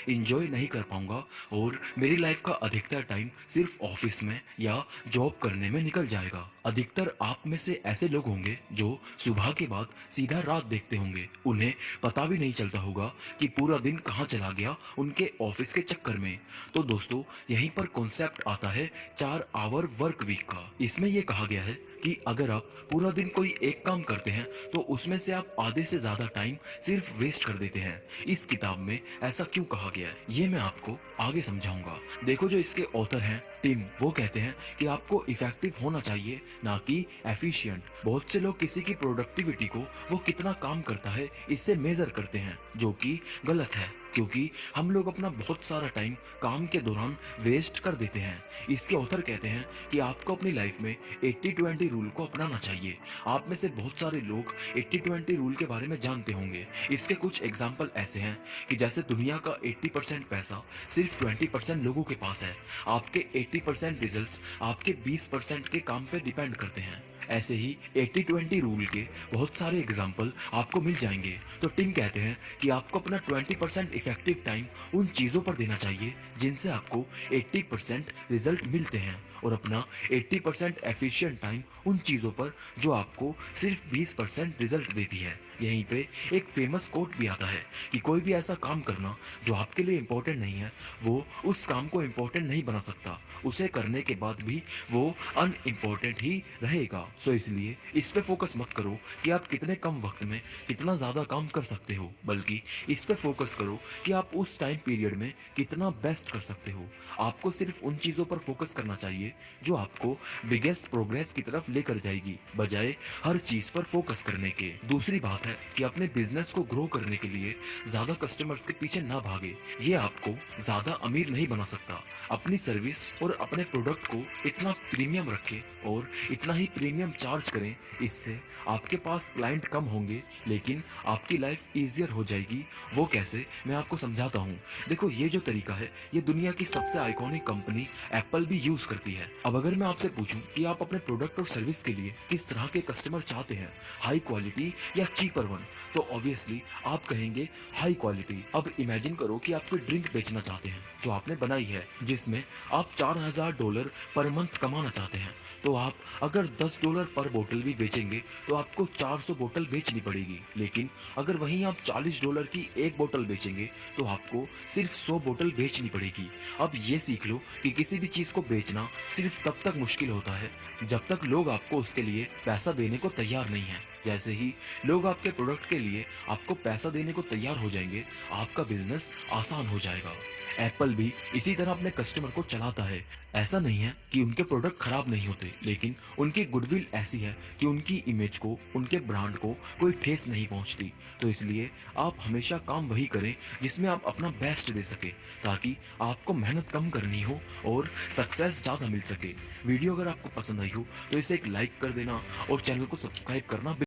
Enjoy नहीं कर पाऊंगा और मेरी लाइफ का अधिकतर टाइम सिर्फ ऑफिस में या जॉब करने में निकल जाएगा। अधिकतर आप में से ऐसे लोग होंगे जो सुबह के बाद सीधा रात देखते होंगे। उन्हें पता भी नहीं चलता होगा कि पूरा दिन कहाँ चला गया उनके ऑफिस के चक्कर में। तो दोस्तों, यहीं पर कॉन्सेप्ट आता है 4 आवर वर्क वीक का। इसमें यह कहा गया है कि अगर आप पूरा दिन कोई एक काम करते हैं तो उसमें से आप आधे से ज्यादा टाइम सिर्फ वेस्ट कर देते हैं। इस किताब में ऐसा क्यों कहा गया है ये मैं आपको आगे समझाऊंगा। देखो, जो इसके ऑथर हैं टिम, वो कहते हैं कि आपको इफेक्टिव होना चाहिए, ना कि एफिशिएंट। बहुत से लोग किसी की प्रोडक्टिविटी को वो कितना काम करता है इससे मेजर करते हैं, जो कि गलत है, क्योंकि हम लोग अपना बहुत सारा टाइम काम के दौरान वेस्ट कर देते हैं। इसके ऑथर कहते हैं कि आपको अपनी लाइफ में 80-20 रूल को अपनाना चाहिए। आप में से बहुत सारे लोग 80-20 रूल के बारे में जानते होंगे। इसके कुछ एग्जाम्पल ऐसे हैं कि जैसे दुनिया का 80% पैसा सिर्फ 20% लोगों के पास है। आपके 80% रिजल्ट्स आपके 20% के काम पे डिपेंड करते हैं। ऐसे ही 80-20 रूल के बहुत सारे एग्जाम्पल आपको मिल जाएंगे। तो टिम कहते हैं कि आपको अपना 20% इफेक्टिव टाइम उन चीज़ों पर देना चाहिए जिनसे आपको 80% रिजल्ट मिलते हैं, और अपना 80% एफिशिएंट टाइम उन चीज़ों पर जो आपको सिर्फ 20% रिजल्ट देती है। यहीं पे एक फेमस कोट भी आता है कि कोई भी ऐसा काम करना जो आपके लिए इम्पोर्टेंट नहीं है, वो उस काम को इम्पोर्टेंट नहीं बना सकता। उसे करने के बाद भी वो अनइम्पोर्टेंट ही रहेगा। सो इसलिए इस पे फोकस मत करो कि आप कितने कम वक्त में कितना ज़्यादा काम कर सकते हो, बल्कि इस पे फोकस करो कि आप उस टाइम पीरियड में कितना बेस्ट कर सकते हो। आपको सिर्फ उन चीज़ों पर फोकस करना चाहिए जो आपको बिगेस्ट प्रोग्रेस की तरफ लेकर जाएगी, बजाय हर चीज़ पर फोकस करने के। दूसरी बात है कि अपने बिजनेस को ग्रो करने के लिए ज़्यादा कस्टमर्स के पीछे ना भागे। ये आपको ज़्यादा अमीर नहीं बना सकता। अपनी सर्विस और अपने प्रोडक्ट को इतना प्रीमियम रखें और इतना ही प्रीमियम चार्ज करें, इससे आपके पास क्लाइंट कम होंगे लेकिन आपकी लाइफ ईजियर हो जाएगी। वो कैसे, मैं आपको समझाता हूँ। देखो, ये जो तरीका है ये दुनिया की सबसे आइकॉनिक कंपनी एप्पल भी यूज करती है। अब अगर मैं आपसे पूछूं कि आप अपने प्रोडक्ट और सर्विस के लिए किस तरह के कस्टमर चाहते हैं, हाई क्वालिटी या चीपर वन, तो ऑब्वियसली आप कहेंगे हाई क्वालिटी। अब इमेजिन करो कि आप कोई ड्रिंक बेचना चाहते हैं जो आपने बनाई है, जिसमें आप $4000 पर मंथ कमाना चाहते हैं। तो आप अगर $10 पर बोतल भी बेचेंगे तो आपको 400 बोतल बेचनी पड़ेगी। लेकिन अगर वहीं आप $40 की एक बोतल बेचेंगे तो आपको सिर्फ 100 बोतल बेचनी पड़ेगी। अब ये सीख लो कि किसी भी चीज़ को बेचना सिर्फ तब तक मुश्किल होता है जब तक लोग आपको उसके लिए पैसा देने को तैयार नहीं है। जैसे ही लोग आपके प्रोडक्ट के लिए आपको पैसा देने को तैयार हो जाएंगे, आपका बिजनेस आसान हो जाएगा। एप्पल भी इसी तरह अपने कस्टमर को चलाता है। ऐसा नहीं है कि उनके प्रोडक्ट खराब नहीं होते, लेकिन उनकी गुडविल ऐसी है कि उनकी इमेज को, उनके ब्रांड को कोई ठेस नहीं पहुंचती। तो इसलिए आप हमेशा काम वही करें जिसमें आप अपना बेस्ट दे सके, ताकि आपको मेहनत कम करनी हो और सक्सेस ज़्यादा मिल सके। वीडियो अगर आपको पसंद आई हो तो इसे एक लाइक कर देना और चैनल को सब्सक्राइब करना